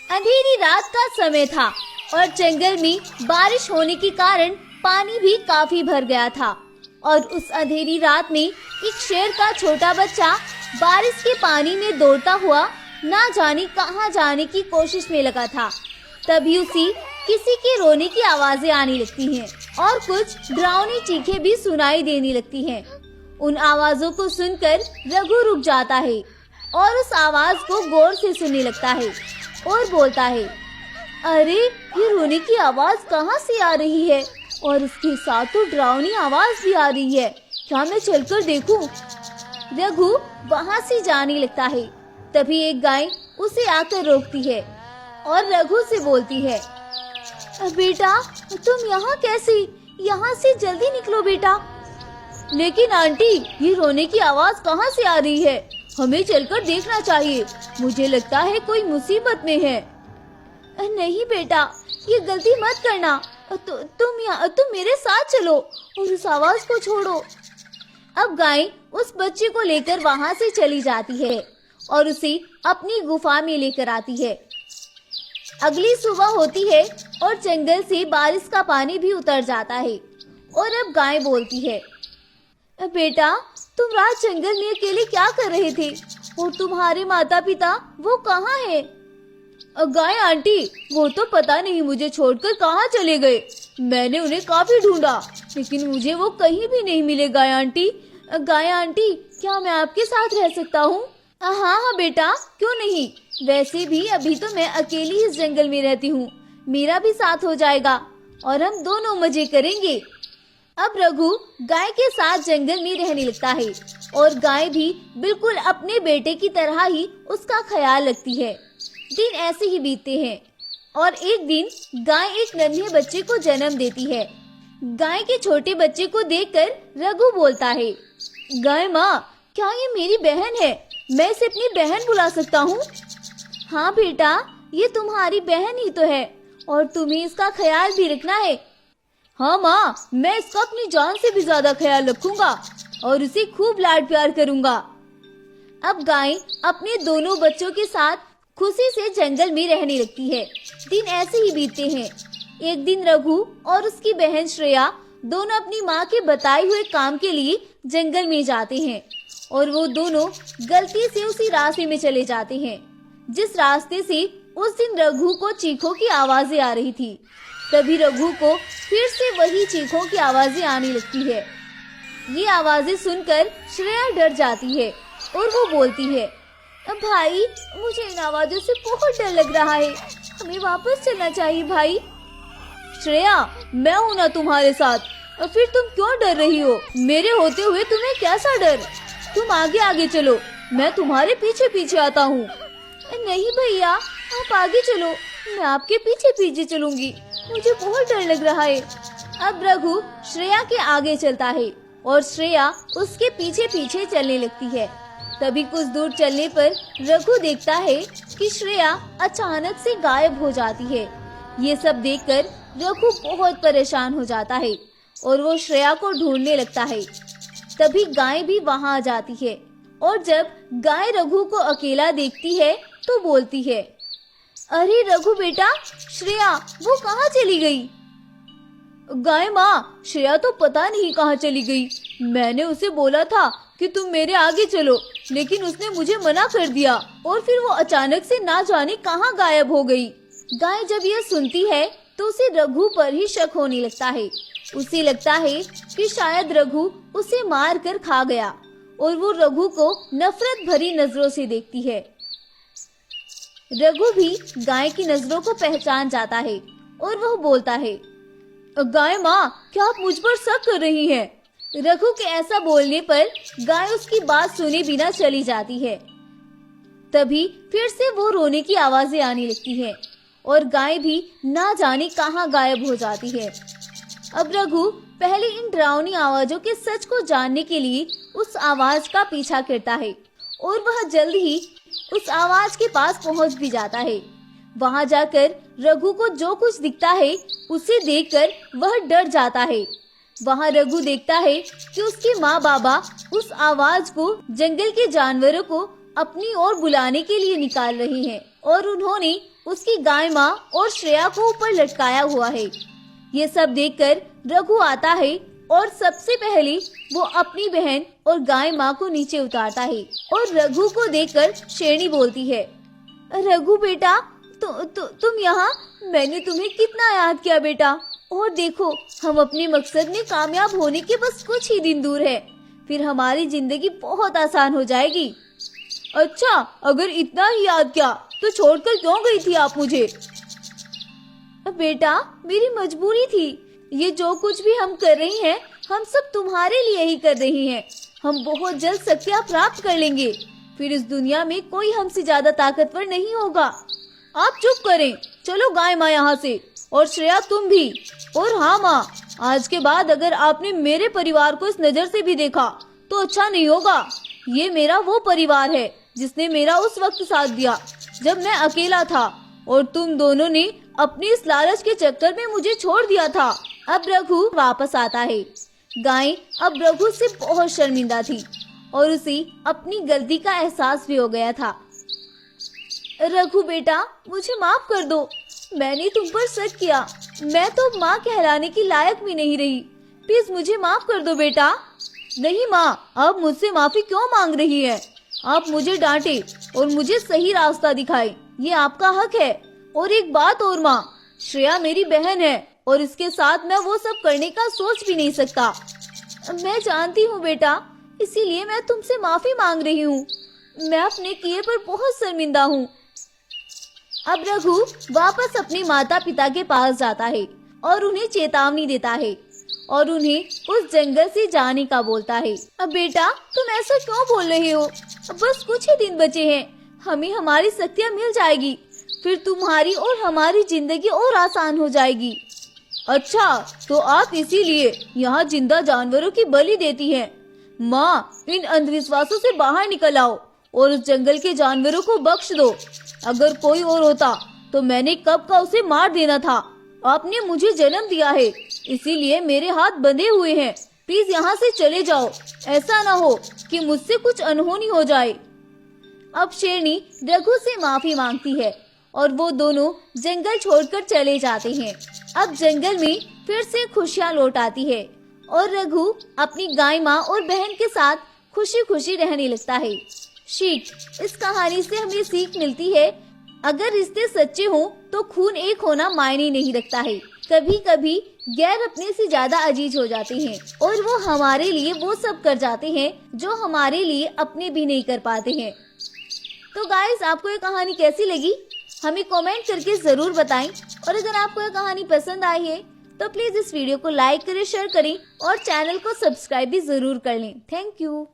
अंधेरी रात का समय था और जंगल में बारिश होने के कारण पानी भी काफी भर गया था। और उस अंधेरी रात में एक शेर का छोटा बच्चा बारिश के पानी में दौड़ता हुआ ना जाने कहां जाने की कोशिश में लगा था। तभी उसे किसी के रोने की आवाजें आने लगती हैं और कुछ डरावनी चीखें भी सुनाई देने लगती हैं। उन आवाजों को सुनकर रघु रुक जाता है और उस आवाज को गौर से सुनने लगता है और बोलता है, अरे ये रोने की आवाज कहाँ से आ रही है और उसके साथ तो डरावनी आवाज भी आ रही है। क्या मैं चलकर देखूं? रघु वहाँ से जाने लगता है। तभी एक गाय उसे आकर रोकती है और रघु से बोलती है, बेटा तुम यहाँ कैसे? यहाँ से जल्दी निकलो बेटा। लेकिन आंटी ये रोने की आवाज कहाँ से आ रही है? हमें चलकर देखना चाहिए। मुझे लगता है कोई मुसीबत में है। नहीं बेटा ये गलती मत करना। तुम मेरे साथ चलो और उस आवाज को छोड़ो। अब गाय उस बच्चे को लेकर वहाँ से चली जाती है और उसे अपनी गुफा में लेकर आती है। अगली सुबह होती है और जंगल से बारिश का पानी भी उतर जाता है। और अब गाय बोलती है, बेटा तुम रात जंगल में अकेले क्या कर रहे थे और तुम्हारे माता पिता वो कहाँ हैं? गाय आंटी वो तो पता नहीं मुझे छोड़कर कहाँ चले गए। मैंने उन्हें काफी ढूंढा लेकिन मुझे वो कहीं भी नहीं मिले। गाय आंटी क्या मैं आपके साथ रह सकता हूँ? हाँ बेटा क्यों नहीं। वैसे भी अभी तो मैं अकेली इस जंगल में रहती हूँ। मेरा भी साथ हो जाएगा और हम दोनों मजे करेंगे। अब रघु गाय के साथ जंगल में रहने लगता है और गाय भी बिल्कुल अपने बेटे की तरह ही उसका ख्याल रखती है। दिन ऐसे ही बीतते हैं और एक दिन गाय एक नन्हे बच्चे को जन्म देती है। गाय के छोटे बच्चे को देखकर रघु बोलता है, गाय माँ क्या ये मेरी बहन है? मैं इसे अपनी बहन बुला सकता हूँ? हाँ बेटा ये तुम्हारी बहन ही तो है और तुम्हें इसका ख्याल भी रखना है। हाँ माँ मैं इसका अपनी जान से भी ज्यादा ख्याल रखूंगा और उसे खूब लाड प्यार करूंगा। अब गाय अपने दोनों बच्चों के साथ खुशी से जंगल में रहने लगती है। दिन ऐसे ही बीतते हैं। एक दिन रघु और उसकी बहन श्रेया दोनों अपनी माँ के बताए हुए काम के लिए जंगल में जाते हैं और वो दोनों गलती से उसी रास्ते में चले जाते हैं जिस रास्ते से उस दिन रघु को चीखों की आवाजें आ रही थी। तभी रघु को फिर से वही चीखों की आवाजें आने लगती है। ये आवाजें सुनकर श्रेया डर जाती है और वो बोलती है, भाई मुझे इन आवाजों से बहुत डर लग रहा है। हमें वापस चलना चाहिए भाई। श्रेया मैं हूँ ना तुम्हारे साथ। और फिर तुम क्यों डर रही हो? मेरे होते हुए तुम्हें कैसा डर? तुम आगे आगे चलो मैं तुम्हारे पीछे पीछे आता हूँ। नहीं भैया आप आगे चलो मैं आपके पीछे पीछे चलूंगी। मुझे बहुत डर लग रहा है। अब रघु श्रेया के आगे चलता है और श्रेया उसके पीछे पीछे चलने लगती है। तभी कुछ दूर चलने पर रघु देखता है कि श्रेया अचानक से गायब हो जाती है। ये सब देखकर रघु बहुत परेशान हो जाता है और वो श्रेया को ढूंढने लगता है। तभी गाय भी वहाँ आ जाती है और जब गाय रघु को अकेला देखती है तो बोलती है, अरे रघु बेटा श्रेया वो कहाँ चली गई? गाय माँ श्रेया तो पता नहीं कहाँ चली गई। मैंने उसे बोला था कि तुम मेरे आगे चलो लेकिन उसने मुझे मना कर दिया और फिर वो अचानक से ना जाने कहाँ गायब हो गई। गाय जब यह सुनती है तो उसे रघु पर ही शक होने लगता है। उसे लगता है कि शायद रघु उसे मार कर खा गया और वो रघु को नफरत भरी नजरों से देखती है। रघु भी गाय की नजरों को पहचान जाता है और वह बोलता है, गाय माँ क्या आप मुझ पर शक कर रही हैं? रघु के ऐसा बोलने पर गाय उसकी बात सुने बिना चली जाती है। तभी फिर से वो रोने की आवाजें आने लगती हैं और गाय भी ना जाने कहां गायब हो जाती है। अब रघु पहले इन डरावनी आवाजों के सच को जानने के लिए उस आवाज का पीछा करता है और वह जल्द ही उस आवाज के पास पहुंच भी जाता है। वहां जाकर रघु को जो कुछ दिखता है उसे देखकर वह डर जाता है। वहां रघु देखता है कि उसके माँ बाबा उस आवाज को जंगल के जानवरों को अपनी ओर बुलाने के लिए निकाल रहे हैं और उन्होंने उसकी गाय माँ और श्रेया को ऊपर लटकाया हुआ है। ये सब देखकर रघु आता है और सबसे पहले वो अपनी बहन और गाय माँ को नीचे उतारता है और रघु को देखकर शेरनी बोलती है, रघु बेटा तुम यहाँ, मैंने तुम्हें कितना याद किया बेटा, और देखो हम अपने मकसद में कामयाब होने के बस कुछ ही दिन दूर है, फिर हमारी जिंदगी बहुत आसान हो जाएगी। अच्छा, अगर इतना ही याद किया तो छोड़कर क्यों गई थी आप मुझे? बेटा मेरी मजबूरी थी, ये जो कुछ भी हम कर रही हैं हम सब तुम्हारे लिए ही कर रही हैं। हम बहुत जल्द शक्तियाँ प्राप्त कर लेंगे, फिर इस दुनिया में कोई हमसे ज्यादा ताकतवर नहीं होगा। आप चुप करें, चलो गाय माँ यहाँ से, और श्रेया तुम भी। और हाँ माँ, आज के बाद अगर आपने मेरे परिवार को इस नजर से भी देखा तो अच्छा नहीं होगा। ये मेरा वो परिवार है जिसने मेरा उस वक्त साथ दिया जब मैं अकेला था, और तुम दोनों ने अपनी इस लालच के चक्कर में मुझे छोड़ दिया था। अब रघु वापस आता है। गाय अब रघु से बहुत शर्मिंदा थी और उसे अपनी गलती का एहसास भी हो गया था। रघु बेटा मुझे माफ कर दो, मैंने तुम पर शक किया, मैं तो माँ कहलाने की लायक भी नहीं रही, प्लीज मुझे माफ कर दो बेटा। नहीं माँ, आप मुझसे माफी क्यों मांग रही है? आप मुझे डांटे और मुझे सही रास्ता दिखाए, ये आपका हक है। और एक बात और माँ, श्रेया मेरी बहन है और इसके साथ मैं वो सब करने का सोच भी नहीं सकता। मैं जानती हूँ बेटा, इसीलिए मैं तुमसे माफी मांग रही हूँ, मैं अपने किए पर बहुत शर्मिंदा हूँ। अब रघु वापस अपने माता पिता के पास जाता है और उन्हें चेतावनी देता है और उन्हें उस जंगल से जाने का बोलता है। अब बेटा तुम ऐसा क्यों बोल रहे हो? बस कुछ ही दिन बचे हैं, हमें हमारी शक्तियाँ मिल जाएगी, फिर तुम्हारी और हमारी जिंदगी और आसान हो जाएगी। अच्छा, तो आप इसीलिए यहाँ जिंदा जानवरों की बलि देती हैं। माँ, इन अंधविश्वासों से बाहर निकल आओ और उस जंगल के जानवरों को बख्श दो। अगर कोई और होता तो मैंने कब का उसे मार देना था। आपने मुझे जन्म दिया है, इसीलिए मेरे हाथ बंधे हुए हैं, प्लीज यहाँ से चले जाओ, ऐसा ना हो कि मुझसे कुछ अनहोनी हो जाए। अब शेरनी रघु से माफी मांगती है और वो दोनों जंगल छोड़कर चले जाते हैं। अब जंगल में फिर से खुशियाँ लौट आती है और रघु अपनी गाय माँ और बहन के साथ खुशी खुशी रहने लगता है। सीख, इस कहानी से हमें सीख मिलती है, अगर रिश्ते सच्चे हों तो खून एक होना मायने नहीं रखता है। कभी कभी गैर अपने से ज्यादा अजीज हो जाते हैं और वो हमारे लिए वो सब कर जाते हैं जो हमारे लिए अपने भी नहीं कर पाते हैं। तो गाइस, आपको ये कहानी कैसी लगी हमें कमेंट करके जरूर बताएं, और अगर आपको ये कहानी पसंद आई है तो प्लीज इस वीडियो को लाइक करें, शेयर करें और चैनल को सब्सक्राइब भी जरूर कर लें। Thank you.